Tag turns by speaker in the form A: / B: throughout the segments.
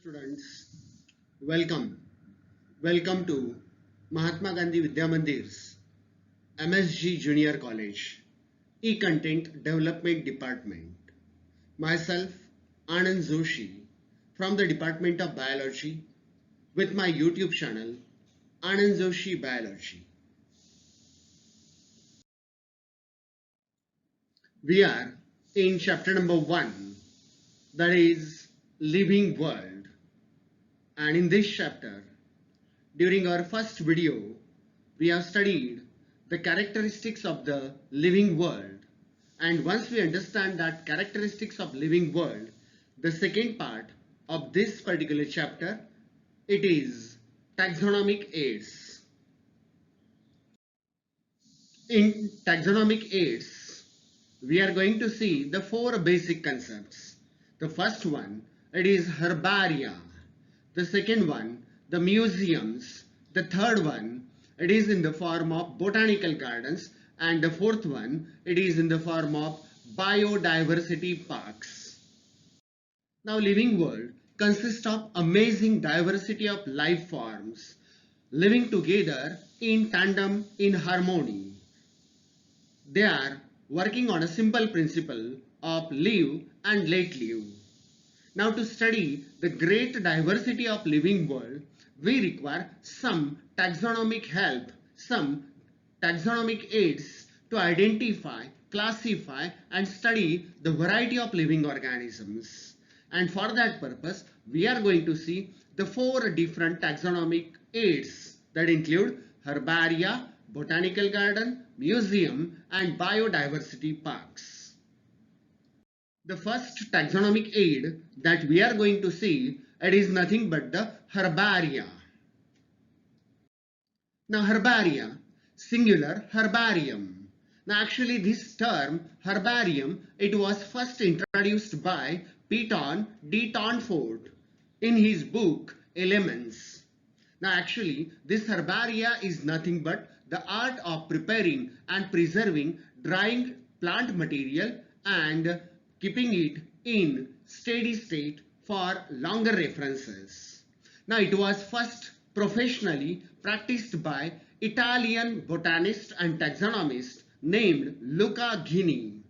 A: Students, welcome. Welcome to Mahatma Gandhi Vidya Mandir's MSG Junior College E-Content Development Department. Myself, Anand Joshi, from the Department of Biology, with my YouTube channel, Anand Joshi Biology. We are in chapter number 1, that is Living World. And in this chapter, during our first video, we have studied the characteristics of the living world. And once we understand that characteristics of living world, the second part of this particular chapter, it is taxonomic aids. In taxonomic aids, we are going to see the four basic concepts. The first one, it is herbaria. The second one, the museums. The third one, it is in the form of botanical gardens. And the fourth one, it is in the form of biodiversity parks. Now, living world consists of amazing diversity of life forms living together in tandem, in harmony. They are working on a simple principle of live and let live. Now, to study the great diversity of living world, we require some taxonomic help, some taxonomic aids to identify, classify and study the variety of living organisms. And for that purpose, we are going to see the four different taxonomic aids that include herbaria, botanical garden, museum and biodiversity parks. The first taxonomic aid that we are going to see, it is nothing but the herbaria. Now herbaria, singular herbarium. Now actually this term herbarium, it was first introduced by Pétion de Tonfort in his book Elements. Now actually this herbaria is nothing but the art of preparing and preserving drying plant material and keeping it in steady state for longer references. Now it was first professionally practiced by Italian botanist and taxonomist named Luca Ghini.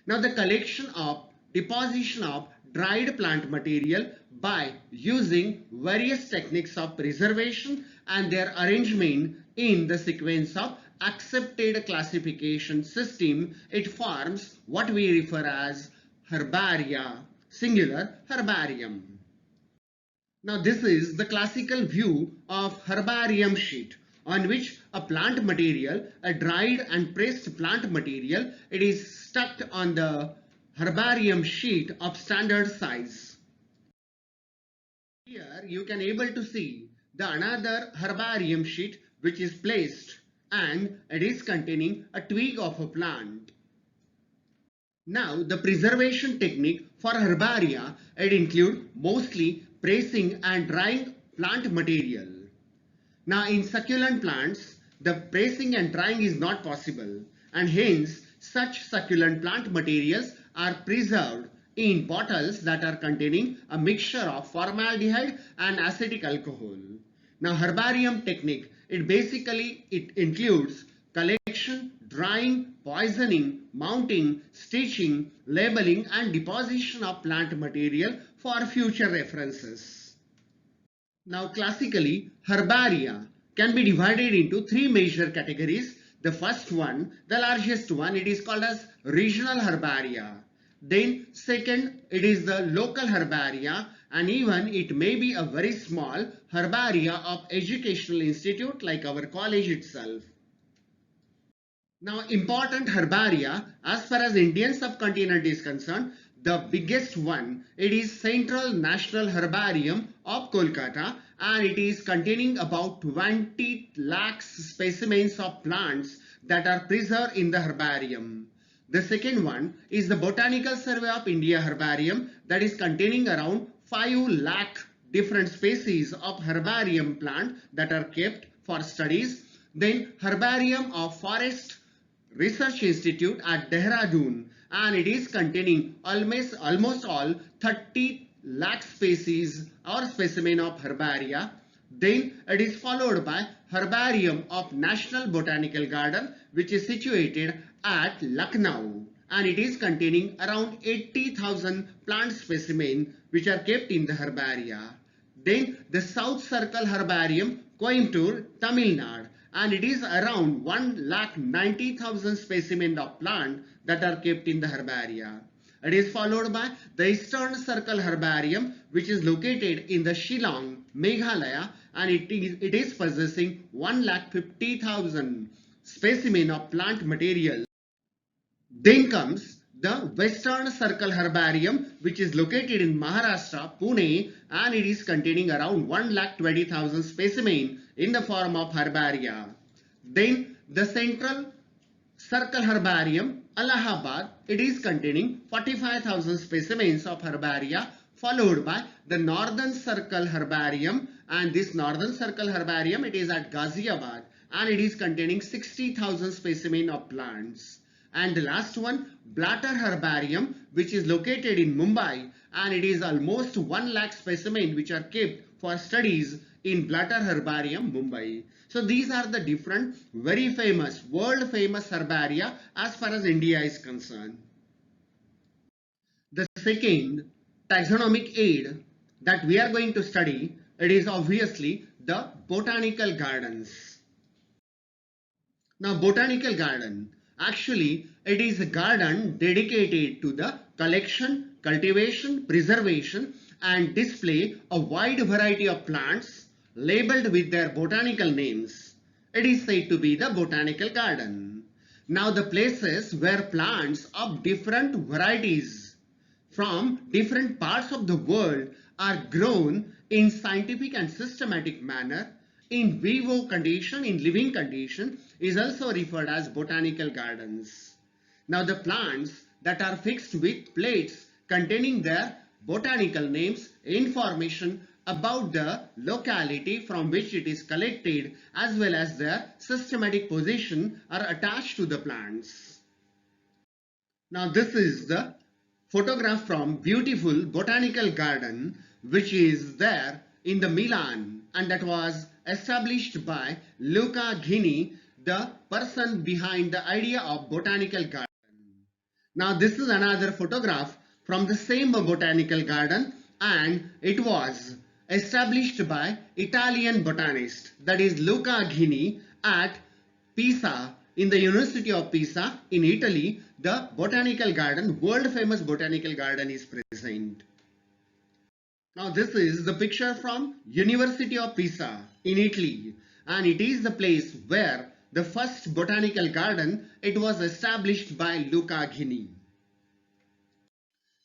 A: Now the collection of deposition of dried plant material by using various techniques of preservation and their arrangement in the sequence of accepted classification system, it forms what we refer as herbaria, singular herbarium. Now this is the classical view of herbarium sheet on which a plant material, a dried and pressed plant material, it is stuck on the herbarium sheet of standard size. Here you can able to see the another herbarium sheet which is placed and it is containing a twig of a plant. Now the preservation technique for herbaria, it include mostly pressing and drying plant material. Now in succulent plants, the pressing and drying is not possible and hence such succulent plant materials are preserved in bottles that are containing a mixture of formaldehyde and acetic alcohol. Now herbarium technique, it includes collection, drying, poisoning, mounting, stitching, labeling and deposition of plant material for future references. Now classically, herbaria can be divided into three major categories. The first one, the largest one, it is called as regional herbaria. Then second, it is the local herbaria, and even it may be a very small herbaria of educational institute like our college itself. Now important herbaria as far as Indian subcontinent is concerned, the biggest one, it is Central National Herbarium of Kolkata and it is containing about 20 lakhs specimens of plants that are preserved in the herbarium. The second one is the Botanical Survey of India Herbarium that is containing around 5 lakh different species of herbarium plant that are kept for studies. Then Herbarium of Forest Research Institute at Dehradun and it is containing almost all 30 lakh species or specimen of herbaria. Then it is followed by Herbarium of National Botanical Garden, which is situated at Lucknow, and it is containing around 80,000 plant specimens which are kept in the herbaria. Then the South Circle Herbarium, Coimbatore, Tamil Nadu, and it is around 1,90,000 specimens of plant that are kept in the herbaria. It is followed by the Eastern Circle Herbarium, which is located in the Shillong, Meghalaya, and it is possessing 1,50,000 specimens of plant material. Then comes the Western Circle Herbarium, which is located in Maharashtra, Pune, and it is containing around 1,20,000 specimens in the form of herbaria. Then the Central Circle Herbarium, Allahabad, it is containing 45,000 specimens of herbaria, followed by the Northern Circle Herbarium, and this Northern Circle Herbarium, it is at Ghaziabad, and it is containing 60,000 specimens of plants. And the last one, Blatter Herbarium, which is located in Mumbai, and it is almost 1 lakh specimens which are kept for studies in Blatter Herbarium, Mumbai. So these are the different very famous, world famous herbaria as far as India is concerned. The second taxonomic aid that we are going to study, it is obviously the botanical gardens. Now botanical garden, actually it is a garden dedicated to the collection, cultivation, preservation and display a wide variety of plants labeled with their botanical names. It is said to be the botanical garden. Now the places where plants of different varieties from different parts of the world are grown in scientific and systematic manner in vivo condition, in living condition, is also referred as botanical gardens. Now the plants that are fixed with plates containing their botanical names, information about the locality from which it is collected as well as their systematic position are attached to the plants. Now this is the photograph from beautiful botanical garden which is there in the Milan, and that was established by Luca Ghini, the person behind the idea of botanical garden. Now this is another photograph from the same botanical garden, and it was established by Italian botanist, that is Luca Ghini, at Pisa, in the University of Pisa in Italy. The botanical garden, world famous botanical garden, is present. Now this is the picture from University of Pisa in Italy, and it is the place where the first botanical garden, it was established by Luca Ghini.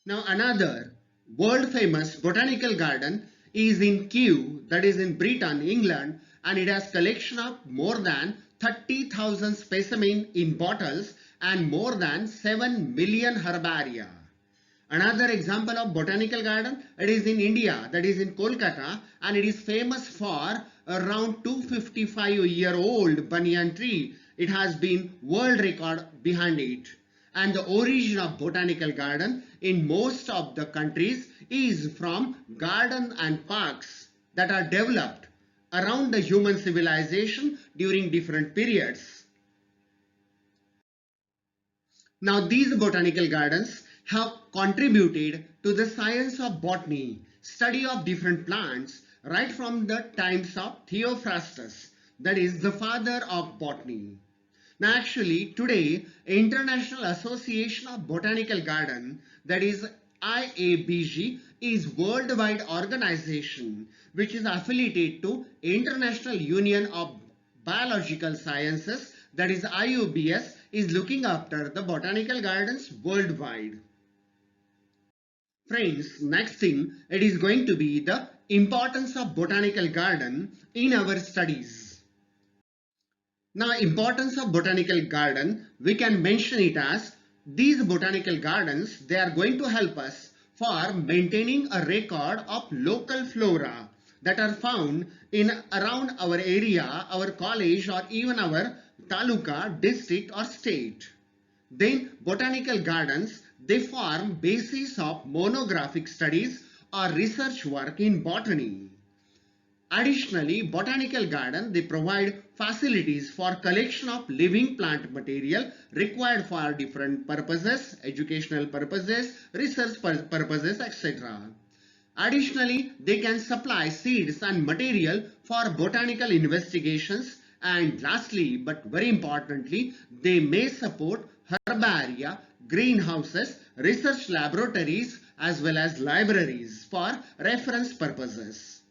A: Now another world famous botanical garden is in Kew, that is in Britain, England, and it has collection of more than 30,000 specimens in bottles and more than 7 million herbaria. Another example of botanical garden, it is in India, that is in Kolkata, and it is famous for around 255-year-old banyan tree. It has been world record behind it. And the origin of botanical garden in most of the countries is from garden and parks that are developed around the human civilization during different periods. Now these botanical gardens have contributed to the science of botany, study of different plants, right from the times of Theophrastus, that is the father of botany. Now actually today International Association of Botanical Garden, that is IABG, is worldwide organization which is affiliated to International Union of Biological Sciences, that is IUBS, is looking after the botanical gardens worldwide. Friends, next thing, it is going to be the importance of botanical garden in our studies. Now, importance of botanical garden, we can mention it as these botanical gardens, they are going to help us for maintaining a record of local flora that are found in around our area, our college, or even our taluka, district or state. Then botanical gardens, they form basis of monographic studies or research work in botany. Additionally, botanical garden, they provide facilities for collection of living plant material required for different purposes, educational purposes, research purposes, etc. Additionally, they can supply seeds and material for botanical investigations, and lastly but very importantly, they may support herbaria, greenhouses, research laboratories as well as libraries for reference purposes.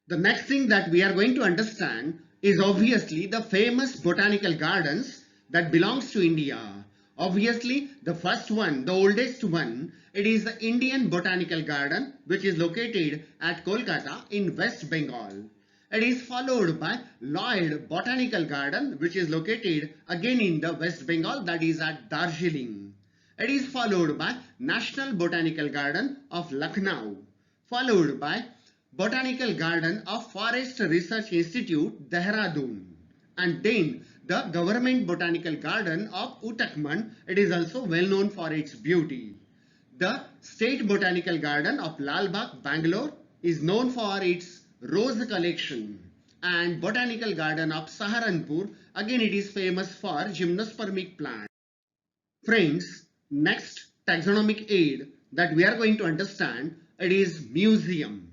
A: The next thing that we are going to understand is obviously the famous botanical gardens that belongs to India. Obviously, the first one, the oldest one, it is the Indian Botanical Garden, which is located at Kolkata in West Bengal. It is followed by Lloyd Botanical Garden, which is located again in the West Bengal, that is at Darjeeling. It is followed by National Botanical Garden of Lucknow, followed by Botanical Garden of Forest Research Institute, Dehradun, and then the Government Botanical Garden of Uttarakhand. It is also well known for its beauty. The State Botanical Garden of Lalbagh, Bangalore is known for its rose collection, and Botanical Garden of Saharanpur, again it is famous for gymnospermic plants. Friends, next taxonomic aid that we are going to understand, it is museum.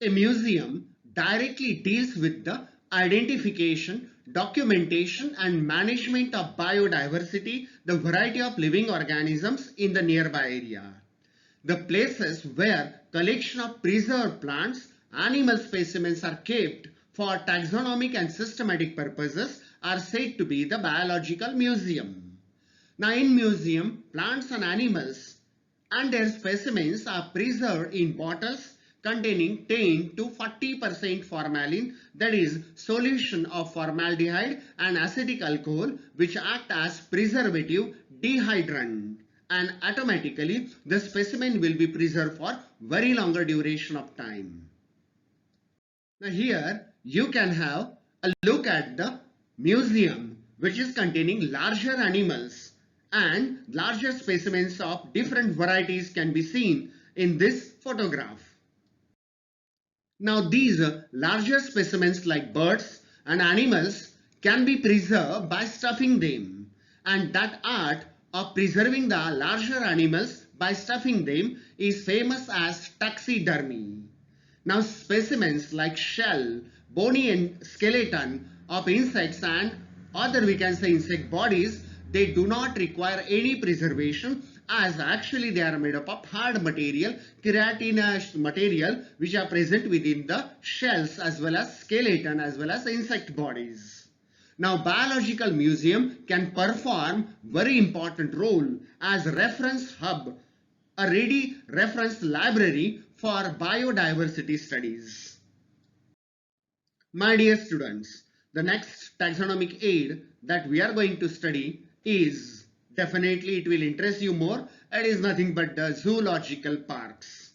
A: A museum directly deals with the identification, documentation and management of biodiversity, the variety of living organisms in the nearby area. The places where collection of preserved plants, animal specimens are kept for taxonomic and systematic purposes are said to be the biological museum. Now in museum, plants and animals and their specimens are preserved in bottles containing 10 to 40% formalin, that is solution of formaldehyde and acetic alcohol, which act as preservative dehydrant, and automatically the specimen will be preserved for very longer duration of time. Now here you can have a look at the museum, which is containing larger animals, and larger specimens of different varieties can be seen in this photograph. Now these larger specimens like birds and animals can be preserved by stuffing them, and that art of preserving the larger animals by stuffing them is famous as taxidermy. Now specimens like shell, bony and skeleton of insects and other we can say insect bodies, they do not require any preservation, as actually they are made up of hard material, keratinous material, which are present within the shells as well as skeleton as well as insect bodies. Now biological museum can perform very important role as reference hub, a ready reference library for biodiversity studies. My dear students, the next taxonomic aid that we are going to study is, definitely it will interest you more, it is nothing but the zoological parks.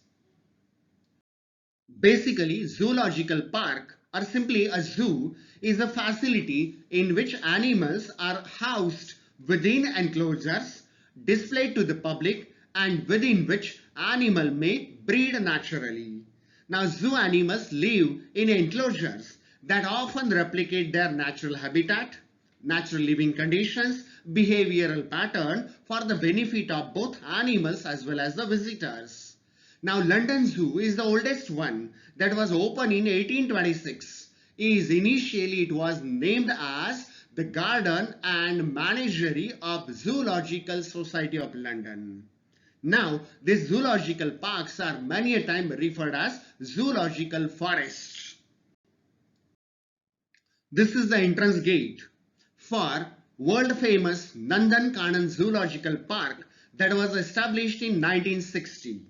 A: Basically, zoological park or simply a zoo is a facility in which animals are housed within enclosures, displayed to the public, and within which animal may breed naturally. Now zoo animals live in enclosures that often replicate their natural habitat, natural living conditions, behavioral pattern for the benefit of both animals as well as the visitors. Now London Zoo is the oldest one that was opened in 1826. Initially it was named as the Garden and Menagerie of Zoological Society of London. Now these zoological parks are many a time referred as zoological forests. This is the entrance gate for world famous Nandankanan Zoological Park that was established in 1960.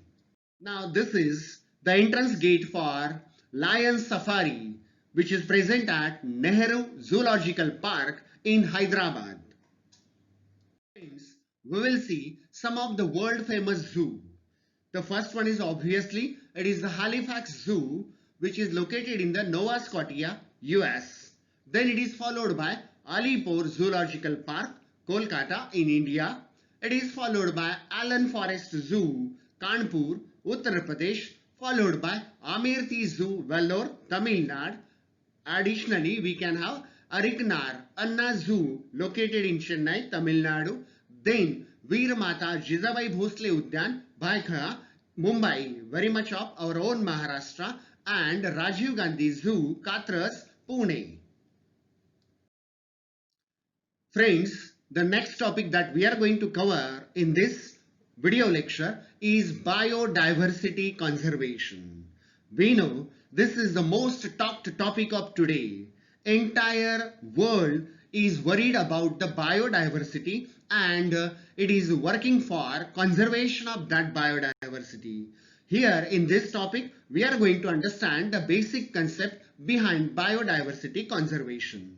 A: Now this is the entrance gate for Lion Safari, which is present at Nehru Zoological Park in Hyderabad. Friends, we will see some of the world famous zoo. The first one is obviously it is the Halifax Zoo, which is located in the Nova Scotia, US. Then it is followed by Alipore Zoological Park, Kolkata in India. It is followed by Allen Forest Zoo, Kanpur, Uttar Pradesh, followed by Amirthi Zoo, Vellore, Tamil Nadu. Additionally, we can have Ariknar Anna Zoo located in Chennai, Tamil Nadu. Then Veer Mata Jizabai Bhosle Udyan, Bhaikha, Mumbai, very much of our own Maharashtra, and Rajiv Gandhi Zoo, Katras, Pune. Friends, the next topic that we are going to cover in this video lecture is biodiversity conservation. We know this is the most talked topic of today. Entire world is worried about the biodiversity and it is working for conservation of that biodiversity. Here in this topic, we are going to understand the basic concept behind biodiversity conservation.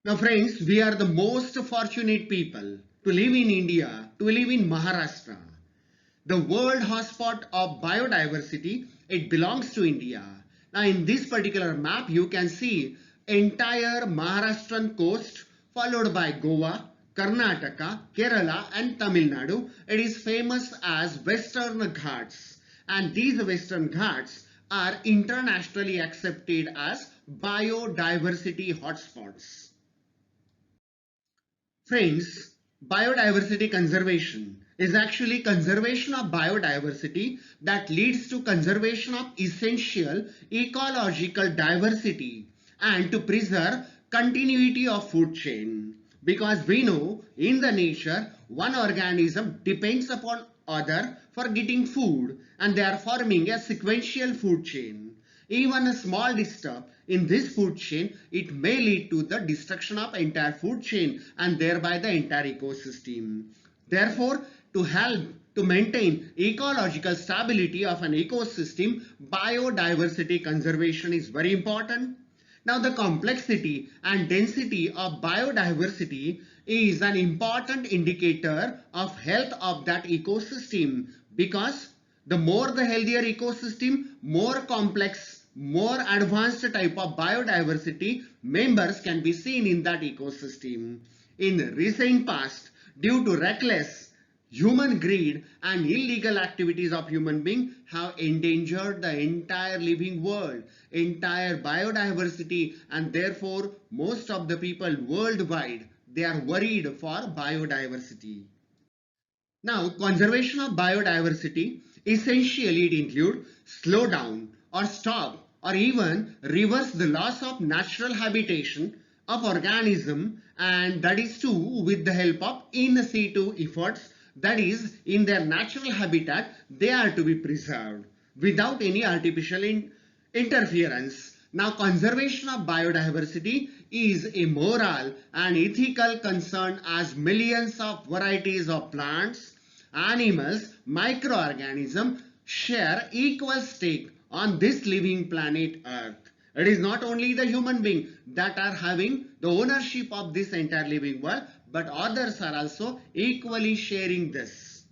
A: Now friends, we are the most fortunate people to live in India, to live in Maharashtra. The world hotspot of biodiversity, it belongs to India. Now in this particular map, you can see entire Maharashtrian coast followed by Goa, Karnataka, Kerala and Tamil Nadu. It is famous as Western Ghats, and these Western Ghats are internationally accepted as biodiversity hotspots. Friends, biodiversity conservation is actually conservation of biodiversity that leads to conservation of essential ecological diversity and to preserve continuity of food chain. Because we know in the nature, one organism depends upon other for getting food and they are forming a sequential food chain. Even a small disturb in this food chain, it may lead to the destruction of entire food chain and thereby the entire ecosystem. Therefore, to help to maintain ecological stability of an ecosystem, biodiversity conservation is very important. Now, the complexity and density of biodiversity is an important indicator of health of that ecosystem, because the more the healthier ecosystem, more complex, more advanced type of biodiversity members can be seen in that ecosystem. In recent past, due to reckless human greed and illegal activities of human beings have endangered the entire living world, entire biodiversity, and therefore most of the people worldwide, they are worried for biodiversity. Now, conservation of biodiversity, essentially it includes slow down or stop or even reverse the loss of natural habitation of organism, and that is too with the help of in situ efforts, that is in their natural habitat they are to be preserved without any artificial interference. Now, conservation of biodiversity is a moral and ethical concern as millions of varieties of plants, animals, microorganisms share equal stake on this living planet Earth. It is not only the human being that are having the ownership of this entire living world, but others are also equally sharing this.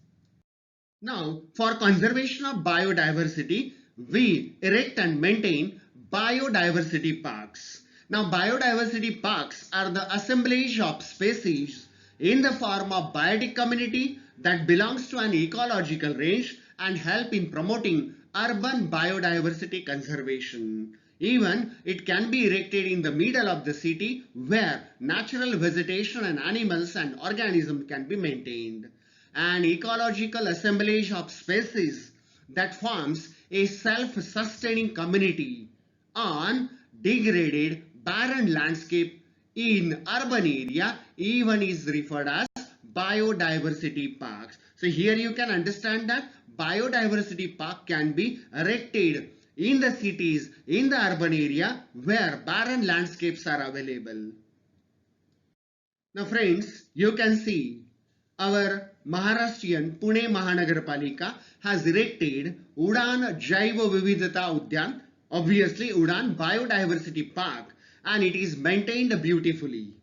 A: Now, for conservation of biodiversity, we erect and maintain biodiversity parks. Now, biodiversity parks are the assemblage of species in the form of biotic community that belongs to an ecological range and help in promoting urban biodiversity conservation. Even it can be erected in the middle of the city where natural vegetation and animals and organisms can be maintained. An ecological assemblage of species that forms a self-sustaining community on degraded barren landscape in urban area even is referred as biodiversity parks. So here you can understand that biodiversity park can be erected in the cities, in the urban area where barren landscapes are available. Now friends, you can see our Maharashtrian Pune Mahanagarpalika has erected Udan Jaiva Vividhata Udyan, obviously Udan Biodiversity Park, and it is maintained beautifully.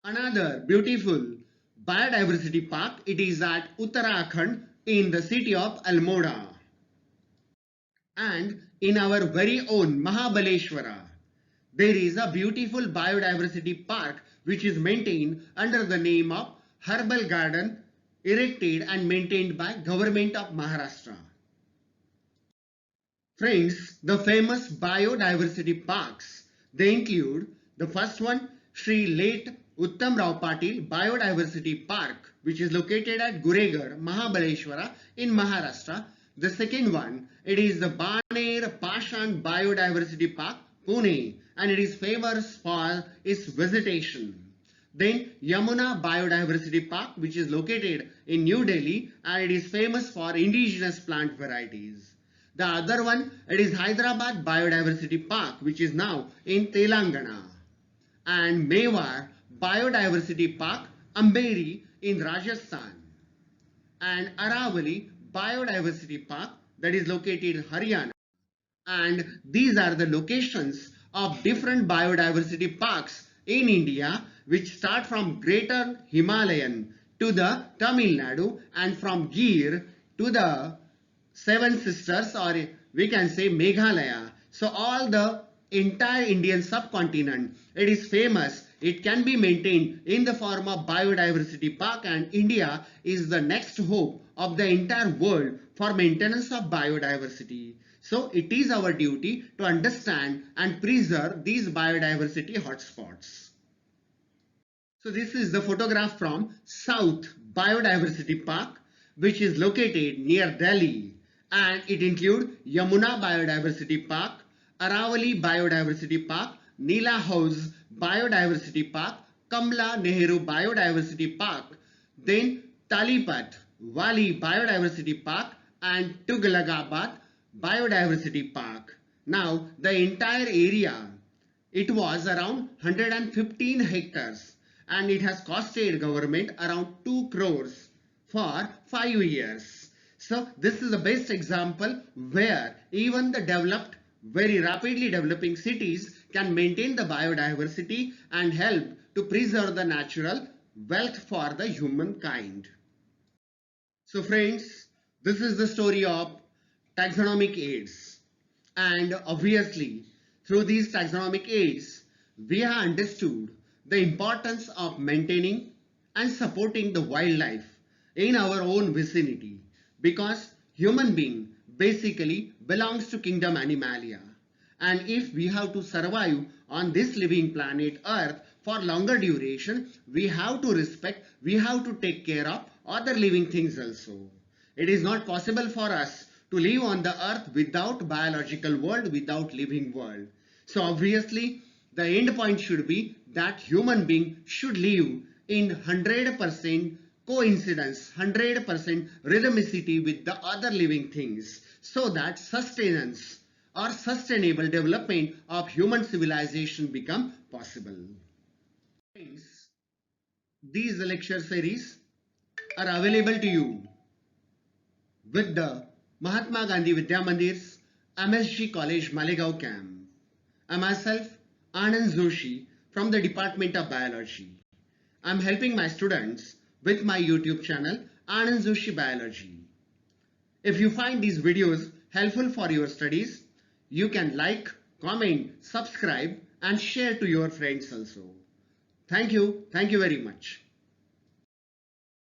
A: Another beautiful biodiversity park, it is at Uttarakhand in the city of Almora. And in our very own Mahabaleshwara, there is a beautiful biodiversity park which is maintained under the name of Herbal Garden erected and maintained by Government of Maharashtra. Friends, the famous biodiversity parks, they include the first one, Sri Late Uttam Rao Patil Biodiversity Park, which is located at Guregar, Mahabaleshwara in Maharashtra. The second one, it is the Baner Pashan Biodiversity Park, Pune, and it is famous for its vegetation. Then Yamuna Biodiversity Park, which is located in New Delhi, and it is famous for indigenous plant varieties. The other one, it is Hyderabad Biodiversity Park, which is now in Telangana. And Mewar Biodiversity Park, Amberi in Rajasthan. And Aravali Biodiversity Park, that is located in Haryana. And these are the locations of different biodiversity parks in India, which start from Greater Himalayan to the Tamil Nadu, and from Gir to the Seven Sisters, or we can say Meghalaya. So all the entire Indian subcontinent, it is famous. It can be maintained in the form of biodiversity park, and India is the next hope of the entire world for maintenance of biodiversity. So it is our duty to understand and preserve these biodiversity hotspots. So this is the photograph from South Biodiversity Park, which is located near Delhi, and it includes Yamuna Biodiversity Park, Aravali Biodiversity Park, Neela House Biodiversity Park, Kamla Nehru Biodiversity Park, then Talipat Wali Biodiversity Park, and Tughlaqabad Biodiversity Park. Now the entire area, it was around 115 hectares, and it has costed government around 2 crores for 5 years. So this is the best example where even the developed, very rapidly developing cities can maintain the biodiversity and help to preserve the natural wealth for the humankind. So friends, this is the story of taxonomic aids, and obviously through these taxonomic aids we have understood the importance of maintaining and supporting the wildlife in our own vicinity, because human being basically belongs to kingdom Animalia, and if we have to survive on this living planet Earth for longer duration, we have to respect, we have to take care of other living things also. It is not possible for us to live on the earth without biological world, without living world. So obviously the end point should be that human being should live in 100% coincidence, 100% rhythmicity with the other living things, so that sustenance or sustainable development of human civilization become possible. Friends, these lecture series are available to you with the Mahatma Gandhi Vidya Mandir's MSG College Malegaon camp. I myself, Anand Joshi from the Department of Biology. I am helping my students with my YouTube channel Anand Joshi Biology. If you find these videos helpful for your studies, you can like, comment, subscribe and share to your friends also. Thank you very much.